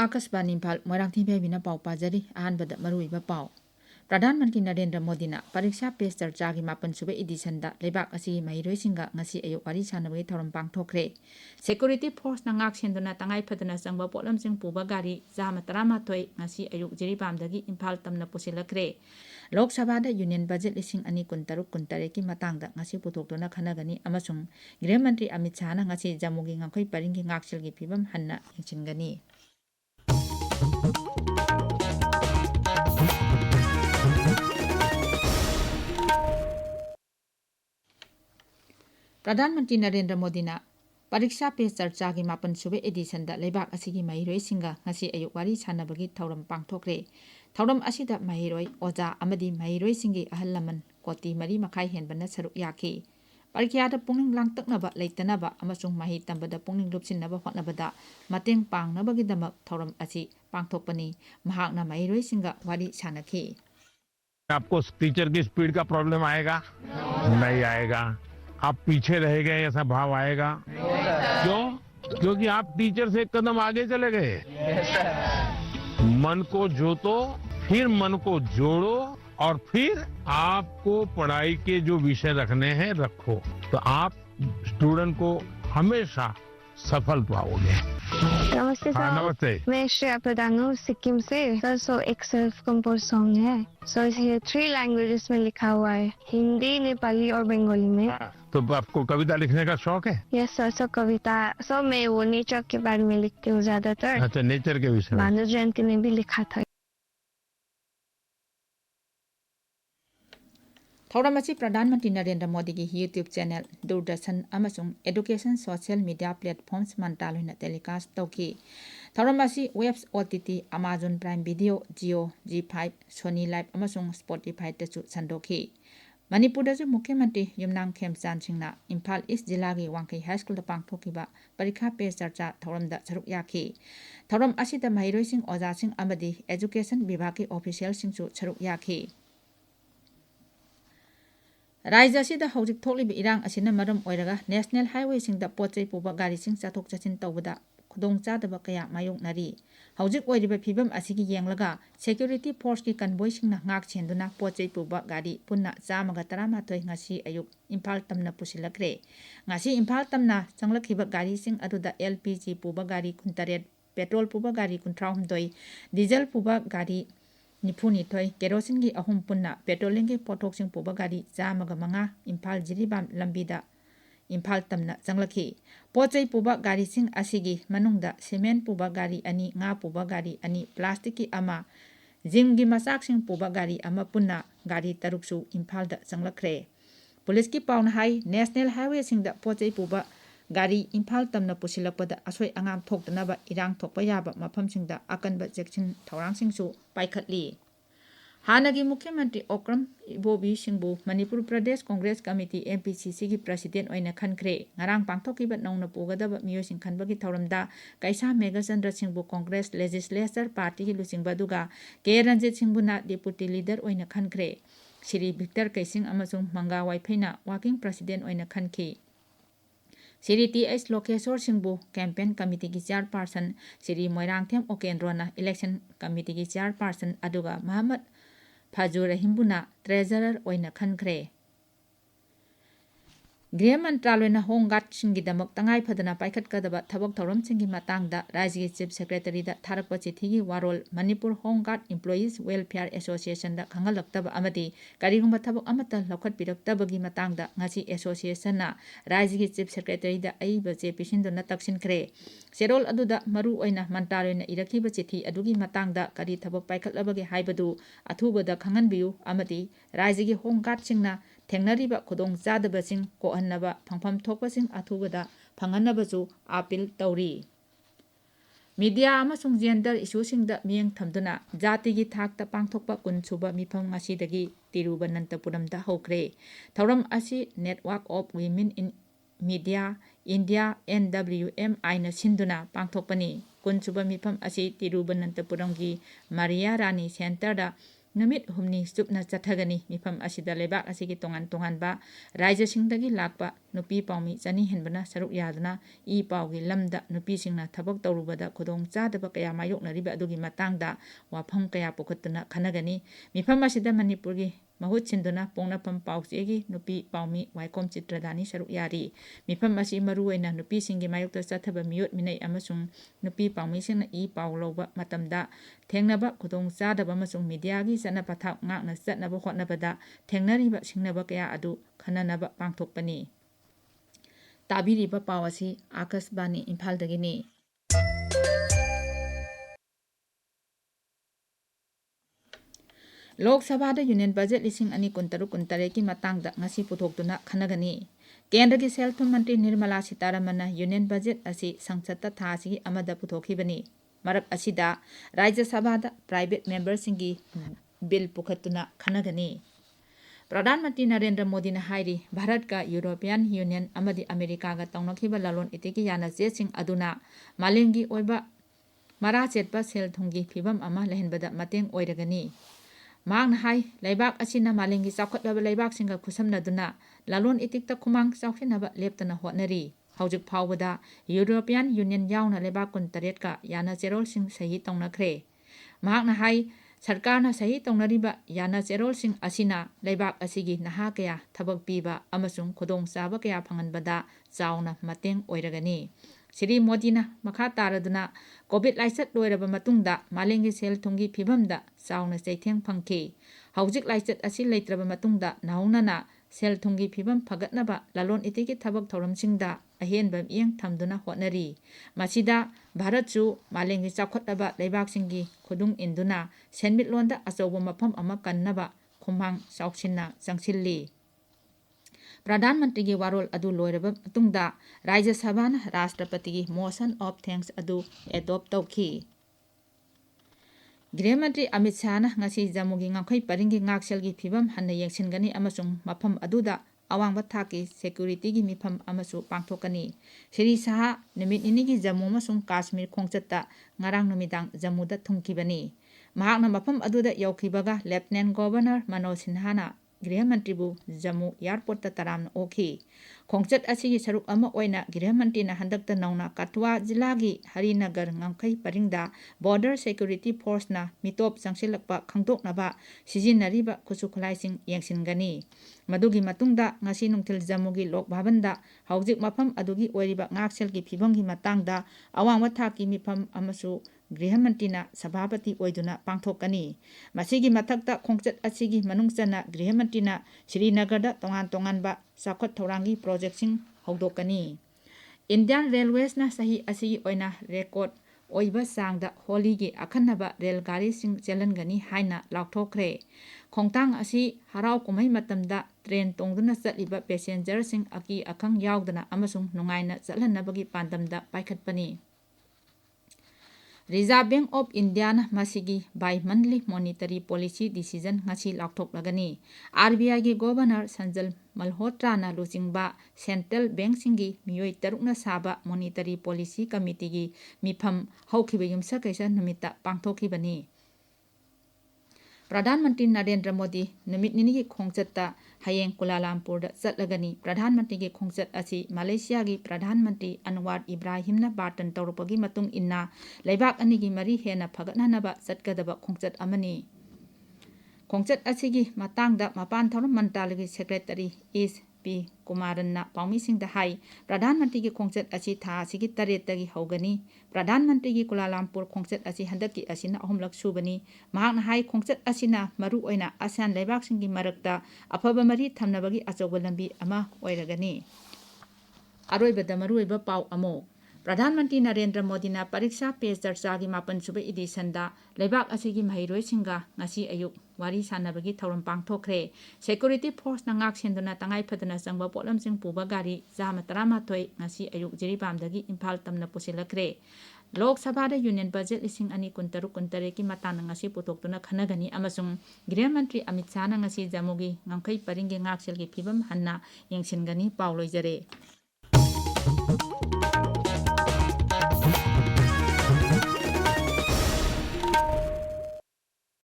Akashvani Imphal Moirangthem Ibehaibi pau pajari ahanbada maruiba pau. Pradhan Mantri Narendra Modi na Pariksha Pe Charcha gi 8 edition da lebak asi mahiroi singa ngasi ayuk wari sanabagi thoram pangthokre. Security Force na ngak senduna tangai phadana changba potlam sing puba gari jama 13 ngasi ayuk jiribamdagi Imphal tamna pusilakre. Lok Sabha da Union Budget 2026-23 ki matangda ngasi puthokduna khanagani amasung Gृह Mantri Amit Shah na ngasi Jammu gi ngakoi paringi ngaksil gi phibam hanna yingchingani. Pradhan Mantri Narendra Modi na Pariksha Pe Charcha gi 8 edition da lebak asigi mahiroi singa ngasi ayuk wari sanabagi thoram pangthokre. Thoram asida mahiroi oja amadi mahiroi singi ahal laman koti mari makai henbana saruk yaki. Parikya da pungning langtaknaba leitanaba amasung mahi tambada pungning lupsinnaba hotnabada mateng pangnabagi damak thoram asi pangthokpani mahakna mahiroi singa wari sanaki. आपको teacher की speed का problem आएगा? नहीं आएगा। आप पीछे रह गए ऐसा भाव आएगा? क्यों? क्योंकि आप टीचर से एक कदम आगे चले गए। मन को जोतो, फिर मन को जोड़ो और फिर आपको पढ़ाई के जो विषय रखने हैं रखो, तो आप स्टूडेंट को हमेशा सफल पाओगे। नमस्ते सर। नमस्ते। मैं श्रेया प्रधान हूँ सिक्किम से सर। सो एक सेल्फ कंपोज सॉन्ग है। सो ये 3 लैंग्वेजेस में लिखा हुआ है, हिंदी, नेपाली और बंगाली में। तो आपको कविता लिखने का शौक है? Yes sir. सो कविता मैं वो नेचर के बारे में लिखती हूँ ज्यादातर। अच्छा, नेचर के विषय में। भानु जयंती ने भी लिखा था। Thoram asi Pradhan Mantri Narendra Modi ki YouTube channel Doordarshan amasung Education Social Media Platforms Mantraloi na telecast tauki. Thoram asi Webs OTT Amazon Prime Video Jio G5 Sony Live amasung Spotify tachu sandoki. Manipur da Mukhyamantri Mantri Yumnam Khemchan Singna Imphal East Jilla gi Wangkai High School da pangthokiba Parikha Pe Charcha thoram da saruk yaki. Thoram asi da mahiroi sing oja sing amadi Education Vibhag ki official sing chu saruk yaki. Raija sida hojik thoklibi irang asina maram oiraga national highway singda pochai puba gari sing chathok chachin tawbada khudong chadaba kaya mayok nari hojik oiriba phibam asigi yenglaga security force ki convoy singna ngak chenduna pochai puba gari punna chamaga 13 ngasi ayuk Imphal tamna pusilakre ngasi Imphal tamna changlakhiba gari sing aduda LPG puba gari 38 petrol puba gari 39 diesel puba gari Nipuni toy kerosene gi ahum punna petroling gi pothok sing puba gari jamaga manga Imphal jiribam lambida Imphal tamna changlakhi pochai puba gari sing asigi manungda cement puba gari ani nga puba gari ani plastic ki ama jim gi masak sing puba gari ama punna gari taruksu Imphal da changlakre police ki pawn hai national highway sing da pochai puba gari Imphal tamna pusilakpada asoi angam thoktanaba irang thokpa yaba mafam singda akanba jection thorang singsu paikhatli Hanagi Mukhyamantri Okram Ibobi Singbu Manipur Pradesh Congress Committee MPCC gi president oina khankre ngarang pangthokiba nongna pugadaba miyo sing khanbagi thoramda Kaisa Megachandra Singbu Congress Legislature Party gi lusingba duga K Ranjit Singbuna deputy leader oina khankre Shri Victor Kaising amasung Manga Waiphaina working president oina khanki Shri T.S. Lokeswar Singbu campaign committee gi chairperson Shri Moirangthem Ibehaibi election committee gi chairperson aduga Muhammad Fazur Rahimbuna treasurer oina khankre Gृह Mantraloi na hongat singi damak tangai phadana paikhat kadaba thabak thoram singi matangda Rajya Chief Secretary da tharakpa chithi gi warol Manipur Hongat Employees Welfare Association da khangalaktab amadi karigumba thabak amata lokhat piraktabagi matangda ngasi association na Rajya Chief Secretary da aiba che pisinduna taksin kre serol aduda maru oina Mantraloi na irakhiba chithi adugi matangda kari thabak paikhatlabagi haibadu athubada khanganbiu amadi Rajya gi hongat singna Tengnariba Kodong Zadabasing ko annaba pangpam thokpasing athubada phangannabachu appeal tauri media amasung gender issue singda miyeng thamduna jati gi thakta pangthokpa kunsuba mifam ngasidagi Tiruvananthapuram da hokre thoram asi network of women in media India NWM aina sinduna pangthokpani kunsuba mifam asi Tiruvananthapuram gi Maria Rani Center da नुमित हुमनी चुपना चथगनी मिफम असिदा लेबाक असिगी तोंगान तोंगानबा राज्य सिंगदगी लाकपा नुपी पाउमी चनी हेनबना सरुक यादना ई पाउगी lambda नुपी सिंगना थबक तौरुबदा खुदोंग चादबा कया मायोकनरिबा अदुगी मतांगदा वाफम कया पुखतुना खनगनी मिफम असिदा मणिपुरगी महूत सिंदुना पोंगनाफम पाउचेगी नुपी पाउमी Viacom चित्रदानी सरुक यारी मिफम असी मरुओइना नुपी सिंगी मायोकता चथबा मियोट मिनै अमसुंग नुपी पाउमी सिंगना ई पाउ लौबा मतमदा थेंगनबा खुदोंग चादबा अमसुंग मीडियागी चना पथाक ngakna चटनबा होटनबदा थेंगनरिबा सिंगनबा कया अदु खननबा पांगथोकपनी ताबिरिबा पाउ असि आकाशवाणी इम्फालदगिनी लोक सभा यूनियन बजेट 2023 की मतंगदा ngasi पुथोक्तुना खनगनी केंद्र की सेल थुम मंत्री निर्मला सीतारमण यूनियन बजेट असि संसद थासी अमदा पुथोखिबनी मरक असिदा राज्य सभा प्राइवेट मेंबर सिंगी बिल पुखतुना खनगनी प्रधानमंत्री नरेंद्र मोदी ने हाइरी भारत का यूरोपियन यूनियन अमदी अमेरिका का तौनखिबा लालोन इतिकी याना जेसिंग अदुना मालेंगी ओइबा मरा चेतपा सेल थुंगी फिबम अमा लहनबदा मतेंग ओइरगनी मांग हाई लेबाक असिना मालेंगी चाखटलबा लेबाक सिंगा खुसमनदुना लालोन इतिकता खुमांग चाखिनबा लेप्तना होटनरी हौजिक फावबदा यूरोपियन यूनियन यावना लेबाक 23 का याना चेरोल सिंग सही तौनखरे मांग हाई सरकारना सही तौनरिबा याना चेरोल सिंग असिना लेबाक असिगी नहा कया थबक पीबा अमसुंग खुदोंग चाबा कया फंगनबदा चावना मतेंग ओइरगनी श्री मोदीना मखा तारदुना कोविड लाइसत लोइरबा मतुंगदा मालेंगी सेल थुंगी फिबमदा चावना चैथेंग फंगखि हौजिक लाइसत असि लेत्रबा मतुंगदा नाउनना सेल थुंगी फिबम फगतनबा लालोन इतिकी थबक थौरमसिंगदा अहेनबा मियंग थमदुना होटनरी मसिदा भारतसु मालेंगी चाखटलबा लेबाकसिंगी खुदुंग इंदुना सेनमिटलोंदा अचौबा मफम अमा कन्नबा खुमांग चाउसिन्ना चंगसिल्ली प्रधानमंत्री की वारोल अदु लोइरबा मतुंगदा राज्य सभा राष्ट्रपति की मोशन ऑफ थैंक्स अदु एडॉप्ट तौखि गृह मंत्री अमित शाह ngasi जम्मूगी ngखै परिंगी ngakselgi फिबम हन्ना येंगसिनगनी अमसुंग मफम अदुदा अवांग थाकी सिक्योरिटी की मिफम अमसु पांगथोकनी श्री शाह निमित निनिगी जम्मू अमसुंग काश्मीर खोंगचत्ता ngarang numitang जम्मूदा थुंगखिबनी महाकना मफम अदुदा यौखिबगा लेफ्टिनेंट गवर्नर मनोज सिन्हाना गृह मंत्री बु जम्मू एयरपोर्ट तराम ओखी खोंगचत असिगी सरुक अमा ओइना गृह मंत्री ना हंदक नौना कठुआ जिला की हरिनगर ngखै परिंगदा बॉर्डर सिक्योरिटी फोर्स ना मिटोप संगसिलकपा खंगदोकनबा सिजिनरिबा खुसु खुलाइसिंग येंगसिनगनी मदुगी मतुंगदा ngasi नुंगथिल जम्मूगी लोक भवनदा हौजिक मफम अदुगी ओइरिबा ngakselgi फिबंगी मतंगदा अवांग थाकी मिफम अमसु गृह मंत्री सभापति ओइदुना पांगथोकनी मसिगी मथक्ता खोंगचत असिगी मनुंगचना गृह मंत्री श्रीनगर तोंगान तोंगानबा चाखत थौरांगी प्रोजेक्टसिंग हौदोकनी इंडियन रेलवेसना सही असिगी ओइना रेकॉर्ड ओइबा सांगदा होलीगी अखन्नबा रेलगाड़ीसिंग चेलनगनी हाइना लाउथोखरे खोंगतांग असि हराव कुमै मतमदा ट्रेन तोंगदुना चलिबा पैसेंजरसिंग अकी अखंग यावदना अमसुंग नुंगाइना चलहनबगी पांदमदा पाइखतपनी रिजर्व बैंक ऑफ इंडिया मसिगी bimonthly monetary policy decision ngasi लाउथोकलगनी आरबीआई की गवर्नर संजल मल्होत्रा लुचिंगबा सेंट्रल बैंक सिंगी मियोई तरुकना साबा मॉनिटरी पॉलिसी कमिटी की मिफम हौखिबा युमसा कैसा नुमिता पांगथोखिबनी प्रधानमंत्री नरेंद्र मोदी नुमित निनी की खोंगचत्ता हयेंग कुलालमपुर चटलगनी प्रधानमंत्री की खोंगचत असी मलेशिया की प्रधानमंत्री अनवर इब्राहिमना बार्टन तौरपगी मतुंग इन्ना लेबाक अनिगी मरी हेना फगतननबा चटकदबा खोंगचत अमनी खोंगचत असिगी मतंगदा मपान थौरम मंत्रालयगी सेक्रेटरी एस पी कुमारन्ना पाउमीसिंगदा हाई प्रधानमंत्री की खोंगचत असी था असिगी 3 तगी हौगनी प्रधानमंत्री की कुलालमपुर खोंगचत असी हंदकी असिना अहुमलक सुबनी महाकना हाई खोंगचत असिना मरु ओइना आसियान लेबाकसिंगी मरकता अफबा मरी थमनबगी अचौबा लंबी अमा ओइरगनी अरोइबदा मरु ओइबा पाउ अमो प्रधानमंत्री नरेंद्र मोदी परीक्षा पे चर्चा की 9th एडिशन लेबाक असिगी महैरोइसिंगा ngasi अयुक वारी सानबगी थौरम पांगथोखरे सिक्योरिटी फोर्स नांगाक सेंदुना तंगाई फदना चंगबा पोटलमसिंग पुबा गाड़ी जामा 13 ngasi अयुक जिरीबामदगी इम्फाल तमना पुसिलखरे लोक सभा यूनियन बजेट 2023 की मताना ngasi पुथोक्तुना खनगनी अमसुंग गृह मंत्री अमित शाह ngasi जम्मूगी ngखै परिंगे ngakselgi फिबम हन्ना येंगसिनगनी पाउलोइजरे